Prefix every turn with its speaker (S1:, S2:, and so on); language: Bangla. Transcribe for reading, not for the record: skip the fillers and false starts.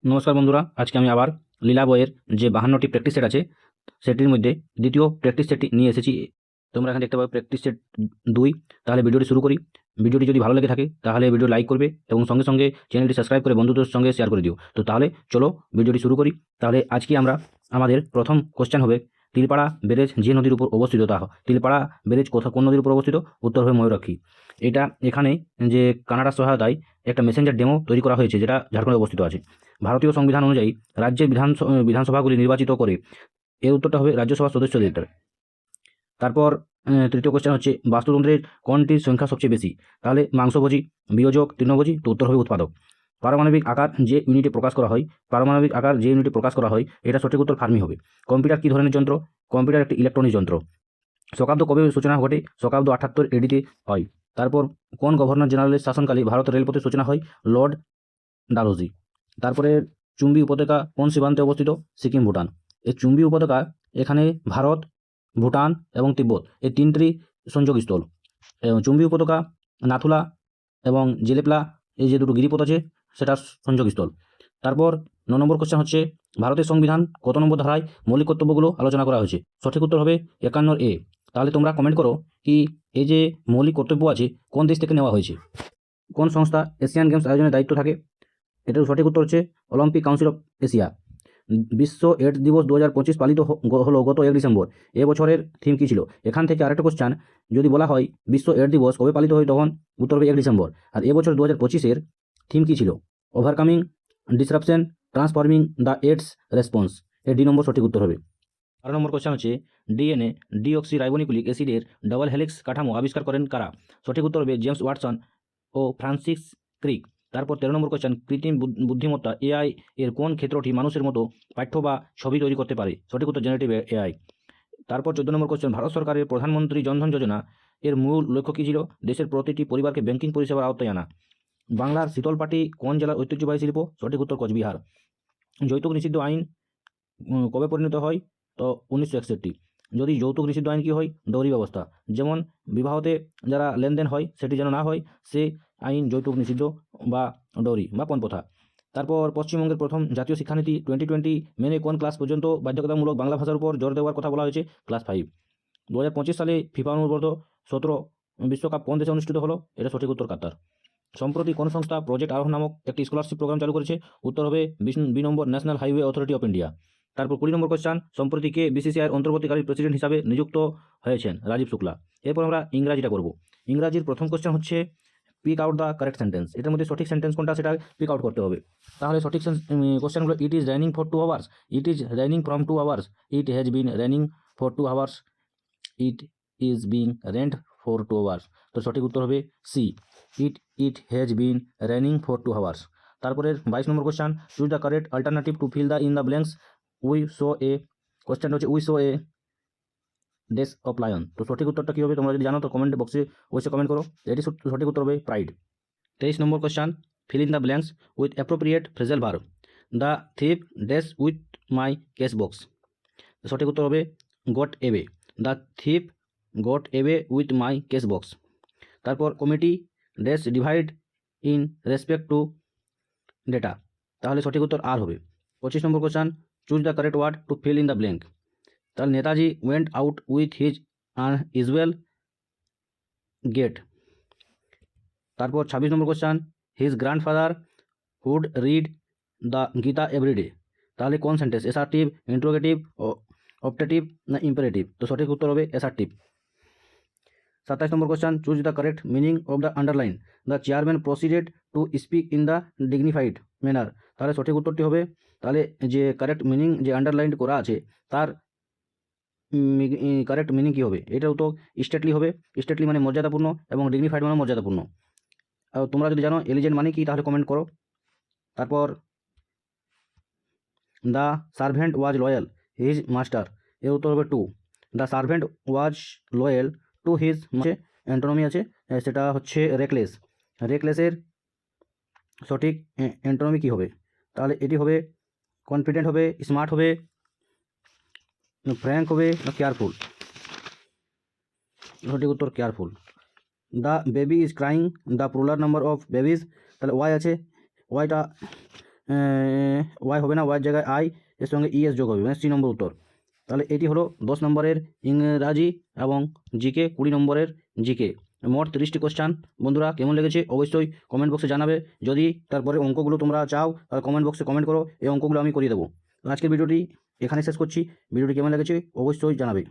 S1: নমস্কার বন্ধুরা, আজকে আমি আবার লীলা বইয়ের যে 52টি প্র্যাকটিস সেট আছে সেটির মধ্যে দ্বিতীয় প্র্যাকটিস সেটটি নিয়ে এসেছি। তোমরা এখানে দেখতে পাবে প্র্যাকটিস সেট 2। তাহলে ভিডিওটি শুরু করি। ভিডিওটি যদি ভালো লেগে থাকে তাহলে ভিডিও লাইক করবে এবং সঙ্গে সঙ্গে চ্যানেলটি সাবস্ক্রাইব করে বন্ধুদের সঙ্গে শেয়ার করে দিও। তো তাহলে চলো ভিডিওটি শুরু করি। তাহলে আজকে আমাদের প্রথম কোশ্চেন হবে, তিলপাড়া ব্যারেজ যে নদীর উপর অবস্থিত তা তিলপাড়া ব্যারেজ কোন নদীর উপর অবস্থিত? উত্তর হবে ময়ূরাক্ষী। এটা এখানে যে কানাডার সহায়তায় একটা মেসেঞ্জার ডেমো তৈরি করা হয়েছে, যেটা ঝাড়খণ্ডে অবস্থিত আছে। ভারতীয় সংবিধান অনুযায়ী রাজ্যের বিধানসভাগুলি নির্বাচিত করে। এর উত্তরটা হবে রাজ্যসভার সদস্যদের। তারপর তৃতীয় কোশ্চেন হচ্ছে, বাস্তুতন্ত্রের কোনটির সংখ্যা সবচেয়ে বেশি? তাহলে মাংসভোজী, বিয়োজক, তৃণভোজী? তো উত্তর হবে উৎপাদক। পারমাণবিক আকার যে ইউনিটে প্রকাশ করা হয় এটা সঠিক উত্তর ফার্মি হবে। কম্পিউটার কী ধরনের যন্ত্র? কম্পিউটার একটি ইলেকট্রনিক যন্ত্র। শকাব্দ কবে সূচনা ঘটে? শকাব্দ 78 এডিতে হয়। তারপর কোন গভর্নর জেনারেলের শাসনকালে ভারত রেলপথের সূচনা হয়? লর্ড ডালহৌসি। তারপরে চুম্বী উপত্যকা কোন সীমান্তে অবস্থিত? সিকিম, ভুটান। এই চুম্বী উপত্যকা এখানে ভারত, ভুটান এবং তিব্বত এই তিনটি সংযোগস্থল। চুম্বী উপত্যকা, নাথুলা এবং জেলেপলা এই যে দুটো গিরিপথ আছে সেটার সংযোগস্থল। তারপর 9 নম্বর কোশ্চেন হচ্ছে, ভারতের সংবিধান কত নম্বর ধারায় মৌলিক কর্তব্যগুলো আলোচনা করা হয়েছে? সঠিক উত্তর হবে 51A। তাহলে তোমরা কমেন্ট করো কি এই যে মৌলিক কর্তব্য আছে কোন দেশ থেকে নেওয়া হয়েছে? কোন সংস্থা এশিয়ান গেমস আয়োজনের দায়িত্ব থাকে? এটার সঠিক উত্তর হচ্ছে অলিম্পিক কাউন্সিল অফ এশিয়া। বিশ্ব এইডস দিবস 2025 পালিত হলো গত 1 ডিসেম্বর। এবছরের থিম কী ছিল? এখান থেকে আরেকটা কোশ্চেন, যদি বলা হয় বিশ্ব এইডস দিবস কবে পালিত হয় তখন উত্তর হবে 1 ডিসেম্বর। আর এবছর 2025-এর থিম কী ছিল? Overcoming disruption, transforming the AIDS response. এর ডি নম্বর সঠিক উত্তর হবে। 12 নম্বর কোশ্চেন হচ্ছে, ডিএনএ ডিঅক্সিরাইবোনিউক্লিক অ্যাসিডের ডাবল হেলিক্স কাঠামো আবিষ্কার করেন কারা? সঠিক উত্তর হবে জেমস ওয়াটসন ও ফ্রান্সিস ক্রিক। তারপর 13 নম্বর কোশ্চেন, কৃত্রিম বুদ্ধিমত্তা এআই এর কোন ক্ষেত্রটি মানুষের মতো পাঠ্য বা ছবি তৈরি করতে পারে? সঠিক উত্তর জেনারেটিভ এআই। তারপর 14 নম্বর কোশ্চেন, ভারত সরকারের প্রধানমন্ত্রী জনধন যোজনা এর মূল লক্ষ্য কী ছিল? দেশের প্রতিটি পরিবারকে ব্যাংকিং পরিষেবার আওতায় আনা। বাংলার শীতলপাটি কোন জেলার ঐতিহ্যবাহী শিল্প? সঠিক উত্তর কোচবিহার। যৌতুক নিষিদ্ধ আইন কবে পরিণত হয়? তো 1961। যদি যৌতুক নিষিদ্ধ আইন কী হয়? ডৌরি ব্যবস্থা। যেমন বিবাহতে যারা লেনদেন হয় সেটি যেন না হয়, সে আইন যৌতুক নিষিদ্ধ বা ডৌরি বা পণপ্রথা। তারপর পশ্চিমবঙ্গের প্রথম জাতীয় শিক্ষানীতি 2020 মেনে কোন ক্লাস পর্যন্ত বাধ্যতামূলক বাংলা ভাষার উপর জোর দেওয়ার কথা বলা হয়েছে? ক্লাস 5। 2025 সালে ফিফা অনূর্ধ্ব 17 বিশ্বকাপ কোন দেশে অনুষ্ঠিত হলো? এটা সঠিক উত্তর কাতার। সম্প্রতি কোন সংস্থা প্রজেক্ট আরোহণ নামক একটি স্কলারশিপ প্রোগ্রাম চালু করেছে? উত্তর হবে B number national highway authority of India. তারপর 20 নম্বর কোশ্চেন, সম্প্রতি কে বিসিসিআইয়ের অন্তর্বর্তীকালীন প্রেসিডেন্ট হিসাবে নিযুক্ত হয়েছেন? রাজীব শুক্লা। এরপর আমরা ইংরাজিটা করব। ইংরাজির প্রথম কোশ্চেন হচ্ছে, pick out the correct sentence. এটার মধ্যে সঠিক সেন্টেন্স কোনটা সেটা পিক আউট করতে হবে। তাহলে সঠিক কোশ্চেনগুলো, it is raining for 2 hours, it is raining from 2 hours, it has been raining for 2 hours, it is being rained for 2 hours. তো সঠিক উত্তর হবে C, it has been running for 2 hours. তারপরে 22 নম্বর question, choose the correct alternative to fill the in the blanks. We show a, question হচ্ছে we show a days of lion. তো সঠিক উত্তরটা কী হবে? তোমরা যদি জানো তো কমেন্ট বক্সে অবশ্যই কমেন্ট করো। এটি সঠিক উত্তর হবে pride. 23 number question, fill in the blanks with appropriate phrasal verb. The thief dash with my case box. সঠিক উত্তর হবে got away. The thief got away with my case box. তারপর committee dash divide in respect to data. তাহলে সঠিক উত্তর আর হবে। 25 number question, choose the correct word to fill in the blank. তাহলে Netaji went out with his usual gait. তারপর 26 number question, his grandfather would read the Gita everyday. তাহলে কোন সেন্টেন্স? অ্যাসার্টিভ, ইন্ট্রোগেটিভ, অপটেটিভ না ইম্পারেটিভ? তো সঠিক উত্তর হবে assertive. 27 number question, choose the correct meaning of the underline. The chairman proceeded to speak in the dignified manner. তাহলে সঠিক উত্তরটি হবে, তাহলে যে কারেক্ট মিনিং যে আন্ডারলাইন করা আছে তার কারেক্ট মিনিং কী হবে? এটাও তো স্টেটলি হবে। স্টেটলি মানে মর্যাদাপূর্ণ এবং ডিগনিফাইড মানে মর্যাদাপূর্ণ। আর তোমরা যদি জানো এলিজেন্ট মানে কি তাহলে কমেন্ট করো। তারপর the servant was loyal his master. এর উত্তর হবে 2। The servant was loyal to his antonymy আছে, সেটা হচ্ছে রেকলেস। রেকলেসের সঠিক অ্যান্টোনমি কী হবে? তাহলে এটি হবে কনফিডেন্ট হবে, স্মার্ট হবে, ফ্র্যাঙ্ক হবে না কেয়ারফুল? সঠিক উত্তর careful. The baby is crying the plural number of babies. তাহলে ওয়াই আছে, ওয়াইটা ওয়াই হবে না, ওয়াইয়ের জায়গায় আই, এর সঙ্গে ইএস যোগ হবে, মানে 3 নম্বর উত্তর। তাহলে এটি হলো 10 নম্বরের ইংরাজি এবং জিকে 20 নম্বরের জিকে, মোট 30টি কোশ্চান। বন্ধুরা কেমন লেগেছে অবশ্যই কমেন্ট বক্সে জানাবে। যদি তারপরে অঙ্কগুলো তোমরা চাও তাহলে কমেন্ট বক্সে কমেন্ট করো, এই অঙ্কগুলো আমি করিয়ে দেবো। আজকের ভিডিওটি এখানে শেষ করছি। ভিডিওটি কেমন লেগেছে অবশ্যই জানাবে।